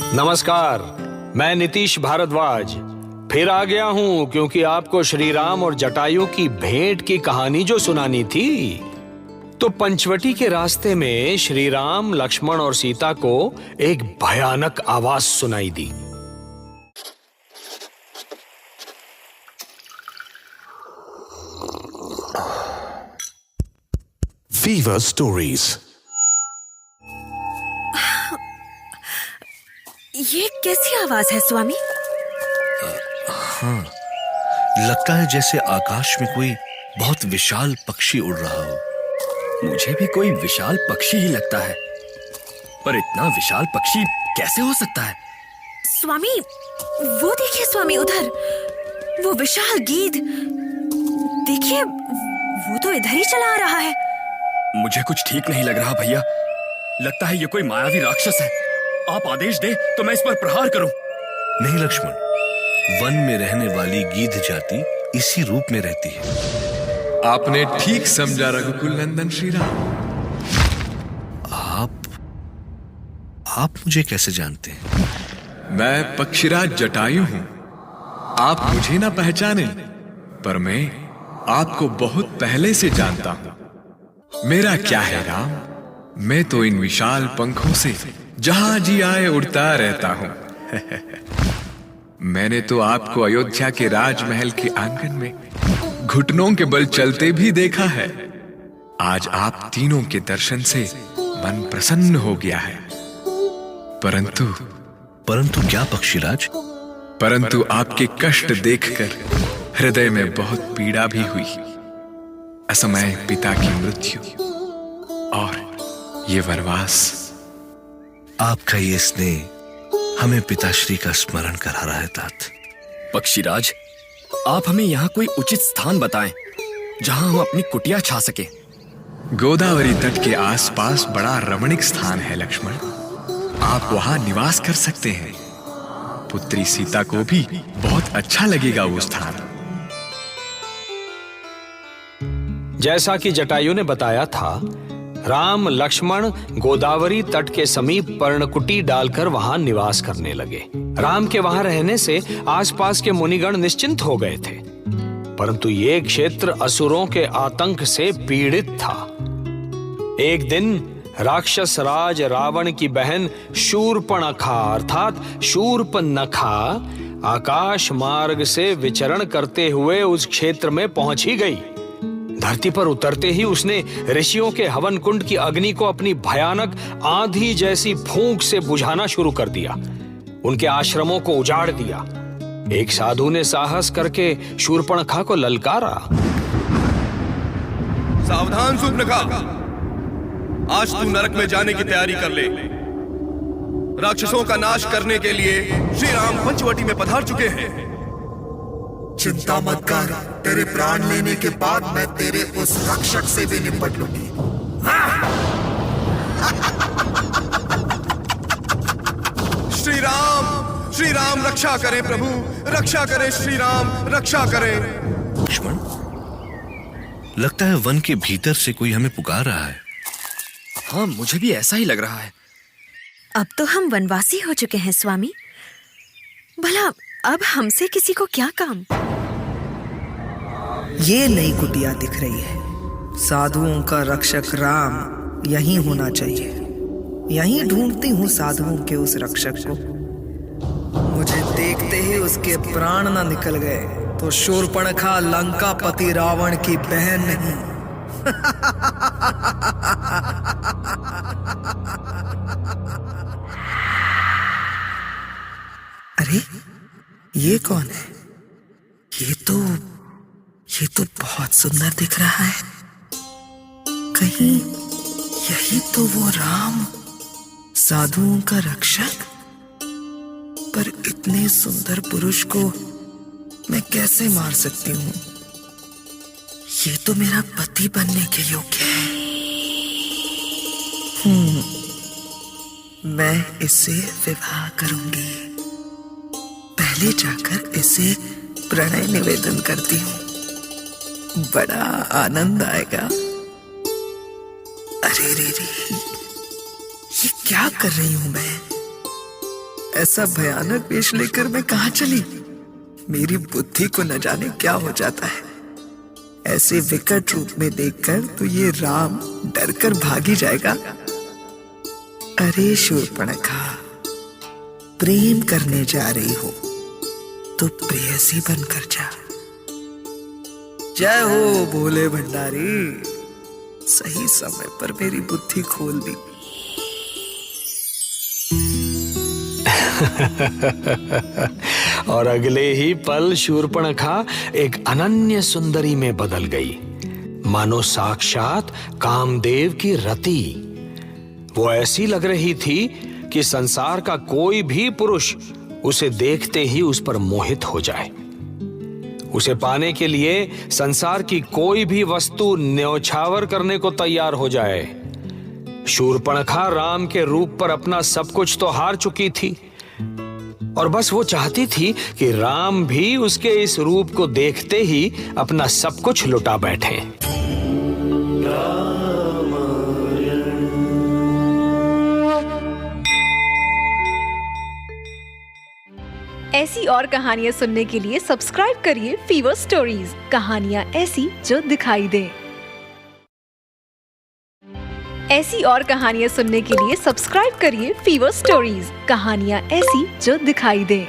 नमस्कार, मैं नीतीश भारद्वाज फिर आ गया हूँ क्योंकि आपको श्री राम और जटायु की भेंट की कहानी जो सुनानी थी। तो पंचवटी के रास्ते में श्री राम, लक्ष्मण और सीता को एक भयानक आवाज सुनाई दी। Fever Stories। ये कैसी आवाज है स्वामी? हाँ, लगता है जैसे आकाश में कोई बहुत विशाल पक्षी उड़ रहा हो। मुझे भी कोई विशाल पक्षी ही लगता है, पर इतना विशाल पक्षी कैसे हो सकता है? स्वामी, वो देखिए स्वामी, उधर वो विशाल गीध देखिए, वो तो इधर ही चला आ रहा है। मुझे कुछ ठीक नहीं लग रहा भैया। लगता है ये कोई मायावी राक्षस है। आप आदेश दे तो मैं इस पर प्रहार करूं। नहीं लक्ष्मण, वन में रहने वाली गीध जाति इसी रूप में रहती है। आपने ठीक समझा रघुकुल नंदन श्री राम। आप मुझे कैसे जानते हैं? मैं पक्षीराज जटायु हूं। आप मुझे ना पहचाने, पर मैं आपको बहुत पहले से जानता हूं। मेरा क्या है राम, मैं तो इन विशाल पंखों से जहां जी आए उड़ता रहता हूं। मैंने तो आपको अयोध्या के राजमहल के आंगन में घुटनों के बल चलते भी देखा है। आज आप तीनों के दर्शन से मन प्रसन्न हो गया है। परंतु क्या पक्षीराज? परंतु आपके कष्ट देखकर हृदय में बहुत पीड़ा भी हुई। असमय पिता की मृत्यु और ये वनवास। आपका ये स्नेह हमें पिताश्री का स्मरण करा रहा है तात। पक्षीराज, आप हमें यहाँ कोई उचित स्थान बताएं जहाँ हम अपनी कुटिया छा सके। गोदावरी तट के आसपास बड़ा रमणीक स्थान है लक्ष्मण। आप वहां निवास कर सकते हैं। पुत्री सीता को भी बहुत अच्छा लगेगा वो स्थान। जैसा कि जटायु ने बताया था, राम लक्ष्मण गोदावरी तट के समीप पर्णकुटी डालकर वहां निवास करने लगे। राम के वहां रहने से आसपास के मुनिगण निश्चिंत हो गए थे, परंतु ये क्षेत्र असुरों के आतंक से पीड़ित था। एक दिन राक्षस राज रावण की बहन शूर्पणखा अर्थात शूर्पनखा आकाश मार्ग से विचरण करते हुए उस क्षेत्र में पहुंच ही गई। धरती पर उतरते ही उसने ऋषियों के हवन कुंड की अग्नि को अपनी भयानक आंधी जैसी फूंक से बुझाना शुरू कर दिया। उनके आश्रमों को उजाड़ दिया। एक साधु ने साहस करके शूर्पणखा को ललकारा। सावधान शूर्पणखा, आज तू नरक में जाने की तैयारी कर ले। राक्षसों का नाश करने के लिए श्री राम पंचवटी में पधार चुके हैं। चिंता मत कर, तेरे प्राण लेने के बाद मैं तेरे उस रक्षक से भी निपट लूंगी। श्री राम रक्षा करें प्रभु, रक्षा करें श्री राम, रक्षा करें। लक्ष्मण, लगता है वन के भीतर से कोई हमें पुकार रहा है। हाँ, मुझे भी ऐसा ही लग रहा है। अब तो हम वनवासी हो चुके हैं स्वामी, भला अब हमसे किसी को क्या काम? ये नई कुटिया दिख रही है। साधुओं का रक्षक राम यहीं होना चाहिए। यहीं ढूंढती हूँ साधुओं के उस रक्षक को। मुझे देखते ही उसके प्राण न निकल गए तो शूर्पणखा लंकापति रावण की बहन नहीं। अरे ये कौन है? ये तो बहुत सुंदर दिख रहा है। कहीं यही तो वो राम, साधुओं का रक्षक? पर इतने सुंदर पुरुष को मैं कैसे मार सकती हूँ? ये तो मेरा पति बनने के योग्य है। मैं इससे विवाह करूंगी। पहले जाकर इसे प्रणय निवेदन करती हूँ, बड़ा आनंद आएगा। अरे रे रे, ये क्या कर रही हूं मैं? ऐसा भयानक वेश लेकर मैं कहाँ चली? मेरी बुद्धि को न जाने क्या हो जाता है। ऐसे विकट रूप में देखकर तो ये राम डरकर भाग ही जाएगा। अरे शूर्पणखा, प्रेम करने जा रही हो तो प्रेयसी बनकर जा। जय हो भोले भंडारी, सही समय पर मेरी बुद्धि खोल दी। और अगले ही पल शूर्पणखा एक अनन्य सुंदरी में बदल गई, मानो साक्षात कामदेव की रति। वो ऐसी लग रही थी कि संसार का कोई भी पुरुष उसे देखते ही उस पर मोहित हो जाए। उसे पाने के लिए संसार की कोई भी वस्तु न्यौछावर करने को तैयार हो जाए। शूर्पणखा राम के रूप पर अपना सब कुछ तो हार चुकी थी और बस वो चाहती थी कि राम भी उसके इस रूप को देखते ही अपना सब कुछ लुटा बैठे। ऐसी और कहानियाँ सुनने के लिए सब्सक्राइब करिए फीवर स्टोरीज, कहानियाँ ऐसी जो दिखाई दें। ऐसी और कहानियाँ सुनने के लिए सब्सक्राइब करिए फीवर स्टोरीज, कहानियाँ ऐसी जो दिखाई दें।